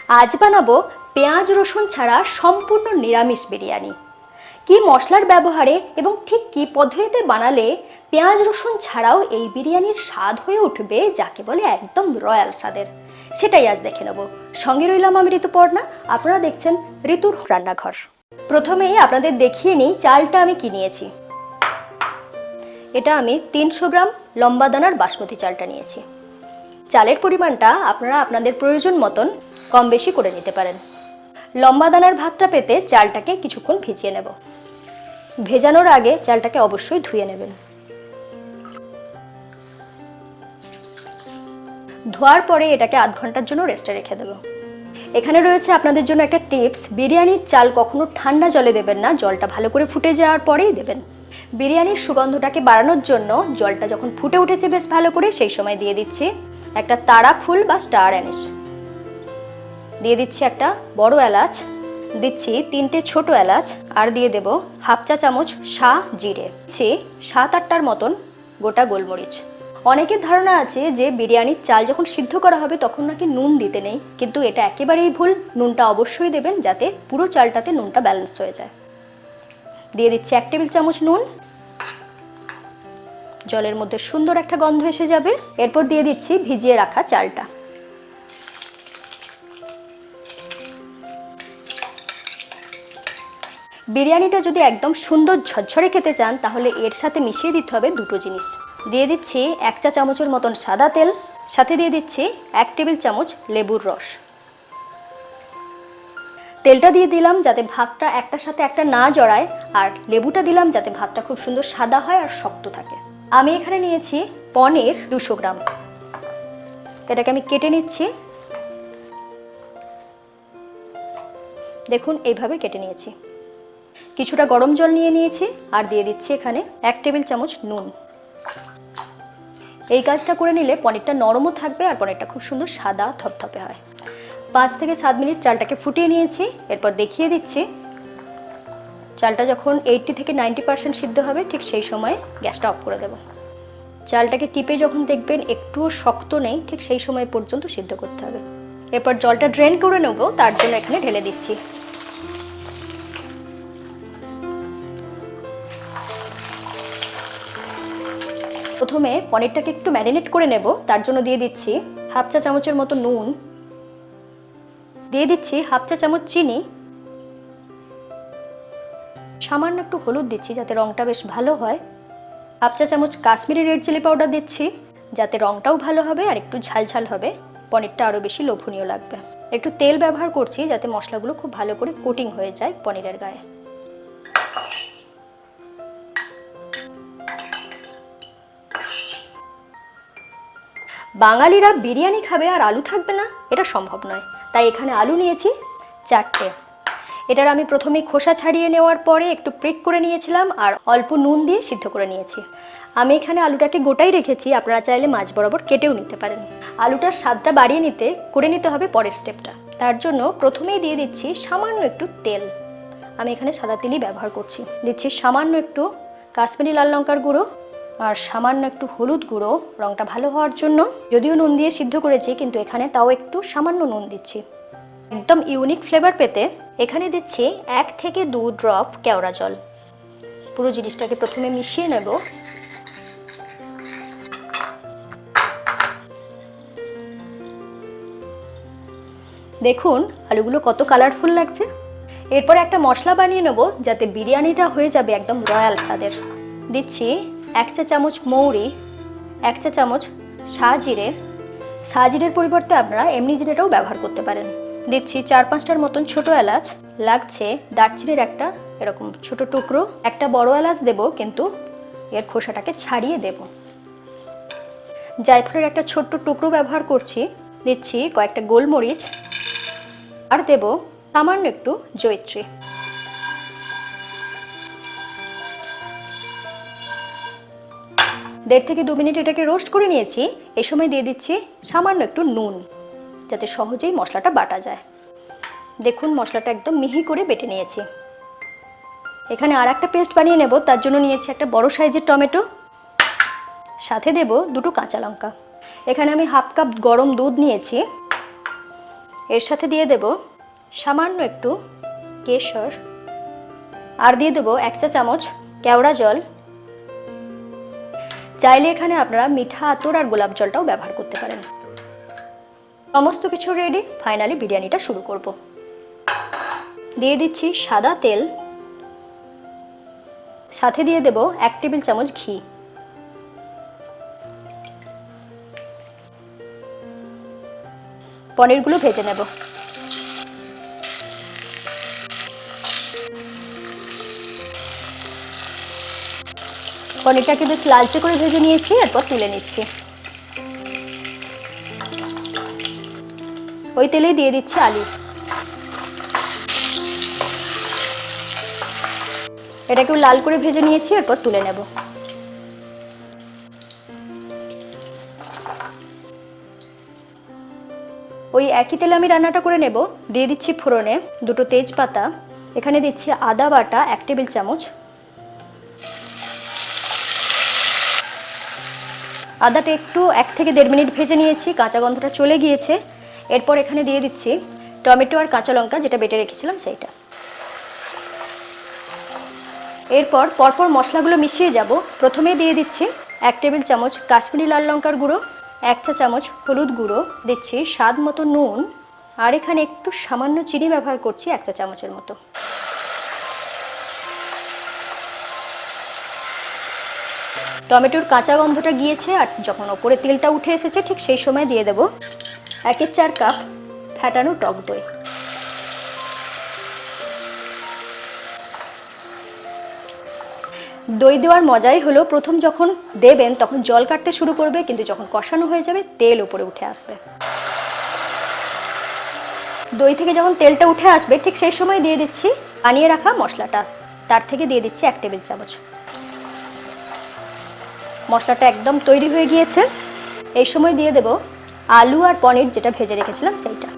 আজ বানাবো পেঁয়াজ রসুন ছাড়া সম্পূর্ণ নিরামিষ বিরিয়ানি। কি মশলার ব্যবহারে এবং ঠিক কি পদ্ধতিতে বানালে পেঁয়াজ রসুন ছাড়াও এই বিরিয়ানির স্বাদ হয়ে উঠবে যাকে বলে একদম রয়্যাল স্বাদের, সেটাই আজ দেখে নেব। সঙ্গে রইলাম আমি ঋতুপর্ণা, আপনারা দেখছেন ঋতুর রান্নাঘর। প্রথমেই আপনাদের দেখিয়ে নিই চালটা আমি কি নিয়েছি। এটা আমি 300 গ্রাম লম্বা দানার বাসমতি চালটা নিয়েছি। চালের পরিমাণটা আপনারা আপনাদের প্রয়োজন মতন কম বেশি করে নিতে পারেন। লম্বা দানার ভাতটা পেতে চালটাকে কিছুক্ষণ ভিজিয়ে নেব। ভেজানোর আগে চালটাকে অবশ্যই ধুয়ে নেবেন। ধোয়ার পরে এটাকে আধ ঘন্টার জন্য রেস্টে রেখে দেব। এখানে রয়েছে আপনাদের জন্য একটা টিপস, বিরিয়ানির চাল কখনো ঠান্ডা জলে দেবেন না, জলটা ভালো করে ফুটে যাওয়ার পরেই দেবেন। বিরিয়ানির সুগন্ধটাকে বাড়ানোর জন্য জলটা যখন ফুটে উঠেছে বেশ ভালো করে, সেই সময় দিয়ে দিচ্ছি একটা তারা ফুল বা স্টার অ্যানিস, দিয়ে দিচ্ছি একটা বড় এলাচ, দিচ্ছি 3টে ছোট এলাচ, আর দিয়ে দেব হাফ চা চামচ শাহ জিরে, 7-8টার মতন গোটা গোলমরিচ। অনেকের ধারণা আছে যে বিরিয়ানির চাল যখন সিদ্ধ করা হবে তখন নাকি নুন দিতে নেই, কিন্তু এটা একেবারেই ভুল। নুনটা অবশ্যই দেবেন যাতে পুরো চালটাতে নুনটা ব্যালেন্স হয়ে যায়। দিয়ে দিচ্ছি 1 টেবিল চামচ নুন। জলের মধ্যে সুন্দর একটা গন্ধ এসে যাবে। এরপর দিয়ে দিচ্ছি ভিজিয়ে রাখা চালটা। বিরিয়ানিটা যদি একদম সুন্দর ঝরঝরে খেতে চান তাহলে এর সাথে মিশিয়ে দিতে হবে দুটো জিনিস। দিয়ে দিচ্ছি 1 চা চামচের মতন সাদা তেল, সাথে দিয়ে দিচ্ছি 1 টেবিল চামচ লেবুর রস। তেলটা দিয়ে দিলাম যাতে ভাতটা একটার সাথে একটা না জড়ায়, আর লেবুটা দিলাম যাতে ভাতটা খুব সুন্দর সাদা হয় আর শক্ত থাকে। আমি এখানে নিয়েছি পনির 200 গ্রাম। এটাকে আমি কেটে নিচ্ছি। দেখুন এইভাবে কেটে নিয়েছি। কিছুটা গরম জল নিয়ে নিয়েছি আর দিয়ে দিচ্ছি এখানে 1 টেবিল চামচ নুন। এই কাজটা করে নিলে পনিরটা নরমও থাকবে আর পনিরটা খুব সুন্দর সাদা থপথপে হয়। 5 থেকে 7 মিনিট চালটাকে ফুটিয়ে নিয়েছি। এরপর দেখিয়ে দিচ্ছি চালটা যখন 80 থেকে 90% সিদ্ধ হবে ঠিক সেই সময় গ্যাসটা অফ করে দেব। চালটাকে টিপে যখন দেখবেন একটুও শক্ত নেই ঠিক সেই সময় পর্যন্ত সিদ্ধ করতে হবে। এরপর জলটা ড্রেন করে নেব, তার জন্য এখানে ঢেলে দিচ্ছি। প্রথমে পনিরটাকে একটু ম্যারিনেট করে নেব, তার জন্য দিয়ে দিচ্ছি হাফ চা চামচের মতো নুন, দিয়ে দিচ্ছি হাফ চা চামচ চিনি, সামান্য একটু হলুদ দিচ্ছি যাতে রংটা বেশ ভালো হয়, হাফ চা চামচ কাশ্মীরি রেড চিলি পাউডার দিচ্ছি যাতে রংটাও ভালো হবে আর একটু ঝালঝাল হবে, পনিরটা আরও বেশি লোভনীয় লাগবে। একটু তেল ব্যবহার করছি যাতে মশলাগুলো খুব ভালো করে কোটিং হয়ে যায় পনিরের গায়ে। বাঙালিরা বিরিয়ানি খাবে আর আলু থাকবে না, এটা সম্ভব নয়। তাই এখানে আলু নিয়েছি 4টে। এটার আমি প্রথমে খোসা ছাড়িয়ে নেওয়ার পরে একটু প্রিক করে নিয়েছিলাম আর অল্প নুন দিয়ে সিদ্ধ করে নিয়েছি। আমি এখানে আলুটাকে গোটাই রেখেছি, আপনারা চাইলে মাঝ বরাবর কেটেও নিতে পারেন। আলুটার স্বাদটা বাড়িয়ে করে নিতে হবে পরের স্টেপটা। তার জন্য প্রথমেই দিয়ে দিচ্ছি সামান্য একটু তেল। আমি এখানে সাদা তেলই ব্যবহার করছি। দিচ্ছি সামান্য একটু কাশ্মীরি লাল লঙ্কার গুঁড়ো আর সামান্য একটু হলুদ গুঁড়ো রংটা ভালো হওয়ার জন্য। যদিও নুন দিয়ে সিদ্ধ করেছি কিন্তু এখানে তাও একটু সামান্য নুন দিচ্ছি। একদম ইউনিক ফ্লেভার পেতে এখানে দিচ্ছি 1 থেকে 2 ড্রপ কেওড়া জল। পুরো জিনিসটাকে প্রথমে মিশিয়ে নেব। দেখুন আলুগুলো কত কালারফুল লাগছে। এরপর একটা মশলা বানিয়ে নেব যাতে বিরিয়ানিটা হয়ে যাবে একদম রয়্যাল স্বাদের। দিচ্ছি 1 চা চামচ মৌরি, 1 চা চামচ শাহজিরে, শাহজিরের পরিবর্তে আপনারা এমনি জিরেটাও ব্যবহার করতে পারেন। দিচ্ছি 4-5টার মতন ছোট এলাচ, লাগছে দারচিনির একটা এরকম ছোট টুকরো, একটা বড় এলাচ দেব কিন্তু এর খোসাটাকে ছাড়িয়ে দেব। জায়ফলের একটা ছোট্ট টুকরো ব্যবহার করছি। দিচ্ছি কয়েকটা গোলমরিচ আর দেব সামান্য একটু জয়িত্রী। 1.5 থেকে 2 মিনিট এটাকে রোস্ট করে নিয়েছি। এই সময় দিয়ে দিচ্ছি সামান্য একটু নুন যাতে সহজেই মশলাটা বাটা যায়। দেখুন মশলাটা একদম মিহি করে বেটে নিয়েছি। এখানে আর একটা পেস্ট বানিয়ে নেব, তার জন্য নিয়েছি একটা বড় সাইজের টমেটো, সাথে দেব 2টো কাঁচা লঙ্কা। এখানে আমি হাফ কাপ গরম দুধ নিয়েছি, এর সাথে দিয়ে দেব সামান্য একটু কেশর, আর দিয়ে দেবো 1 চা চামচ কেওড়া জল। চাইলে এখানে আপনারা মিঠা আতর আর গোলাপ জলটাও ব্যবহার করতে পারেন। সমস্ত কিছু রেডি, ফাইনালি বিরিয়ানিটা শুরু করব। দিয়ে দিচ্ছি সাদা তেল, সাথে দিয়ে দেব 1 টেবিল চামচ ঘি। পনিরগুলো ভেজে নেব। পনিরটাকে বেশ লালচে করে ভেজে নিয়েছি, এরপর তুলে নিচ্ছি। ওই তেলেই দিয়ে দিচ্ছি আলু। এটাকেও লাল করে ভেজে নিয়েছি, এরপর তুলে নেব। ওই একই তেলে আমি রান্নাটা করে নেব। দিয়ে দিচ্ছি ফোড়নে 2টো তেজপাতা, এখানে দিচ্ছি আদা বাটা 1 টেবিল চামচ। আদাটা একটু 1 থেকে 1.5 মিনিট ভেজে নিয়েছি, কাঁচা গন্ধটা চলে গিয়েছে। এরপর এখানে দিয়ে দিচ্ছি টমেটো আর কাঁচা লঙ্কা, যেটা বেটে রেখেছিলাম সেইটা। এরপর পরপর মশলাগুলো মিশিয়ে যাব। প্রথমে দিয়ে দিচ্ছি 1 টেবিল চামচ কাশ্মীরি লাল লঙ্কার গুঁড়ো, 1 চা চামচ হলুদ গুঁড়ো, দিচ্ছি স্বাদ মতো নুন, আর এখানে একটু সামান্য চিনি ব্যবহার করছি 1 চা চামচের মতো। টমেটোর কাঁচা গন্ধটা গিয়েছে আর যখন ওপরে তেলটা উঠে এসেছে ঠিক সেই সময় দিয়ে দেব 1/4 কাপ ফ্যাটানো টক দই। দই দেওয়ার মজাই হলো প্রথম যখন দেবেন তখন জল কাটতে শুরু করবে, কিন্তু যখন কষানো হয়ে যাবে তেল উপরে উঠে আসবে। দই থেকে যখন তেলটা উঠে আসবে ঠিক সেই সময় দিয়ে দিচ্ছি বানিয়ে রাখা মশলাটা, তার থেকে দিয়ে দিচ্ছি 1 টেবিল চামচ। মশলাটা একদম তৈরি হয়ে গিয়েছে। এই সময় দিয়ে দেব আলু আর পনির যেটা ভেজে রেখেছিলাম সেইটা।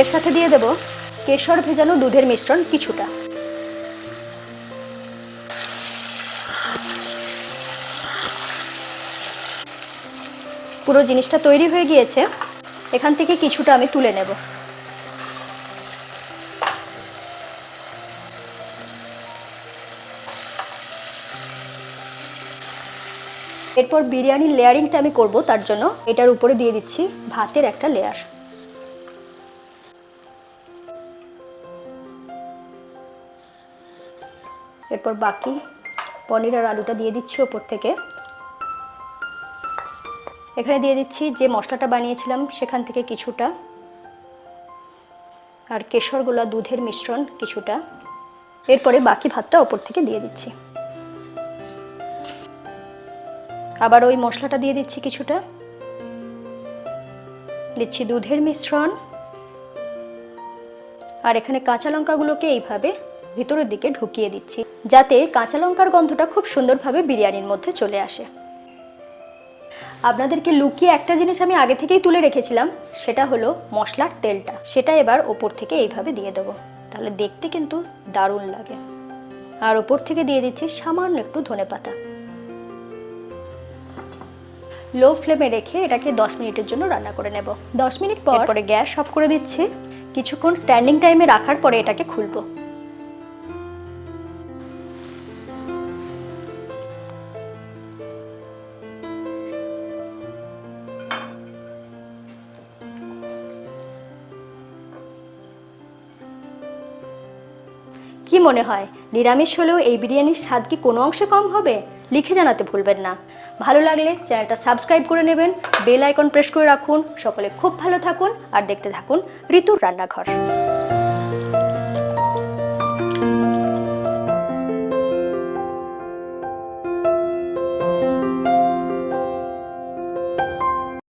এর সাথে দিয়ে দেব কেশর ভেজানো দুধের মিশ্রণ কিছুটা। পুরো জিনিসটা তৈরি হয়ে গিয়েছে, এখান থেকে কিছুটা আমি তুলে নেব। এরপর বিরিয়ানির লেয়ারিংটা আমি করব, তার জন্য এটার উপরে দিয়ে দিচ্ছি ভাতের একটা লেয়ার। এরপর বাকি পনির আর আলুটা দিয়ে দিচ্ছি ওপর থেকে। এখানে দিয়ে দিচ্ছি যে মশলাটা বানিয়েছিলাম সেখান থেকে কিছুটা, আর কেশর গোলা দুধের মিশ্রণ কিছুটা। এরপরে বাকি ভাতটা ওপর থেকে দিয়ে দিচ্ছি। আবার ওই মশলাটা দিয়ে দিচ্ছি কিছুটা, দিচ্ছি দুধের মিশ্রণ, আর এখানে কাঁচা লঙ্কাগুলোকে এইভাবে ভিতরের দিকে ঢুকিয়ে দিচ্ছি, যাতে কাঁচা লঙ্কার গন্ধটা খুব সুন্দরভাবে বিরিয়ানির মধ্যে চলে আসে। আপনাদেরকে লুকিয়ে একটা জিনিস আমি আগে থেকেই তুলে রেখেছিলাম, সেটা হলো মশলার তেলটা। সেটা এবার ওপর থেকে এইভাবে দিয়ে দেবো, তাহলে দেখতে কিন্তু দারুণ লাগে। আর ওপর থেকে দিয়ে দিচ্ছি সামান্য একটু ধনেপাতা। লো ফ্লেমে রেখে এটাকে 10 মিনিটের জন্য রান্না করে নেব। 10 মিনিট পরে গ্যাস অফ করে দিচ্ছি। কিছুক্ষণ স্ট্যান্ডিং টাইমে রাখার পরে এটাকে খুলবো। কি মনে হয় নিরামিষ হলেও এই বিরিয়ানির স্বাদ কি কোনো অংশে কম হবে? লিখে জানাতে ভুলবেন না। ভালো লাগলে চ্যানেলটা সাবস্ক্রাইব করে নেবেন, বেল আইকন প্রেস করে রাখুন। সকলে খুব ভালো থাকুন আর দেখতে থাকুন ঋতুর রান্নাঘর।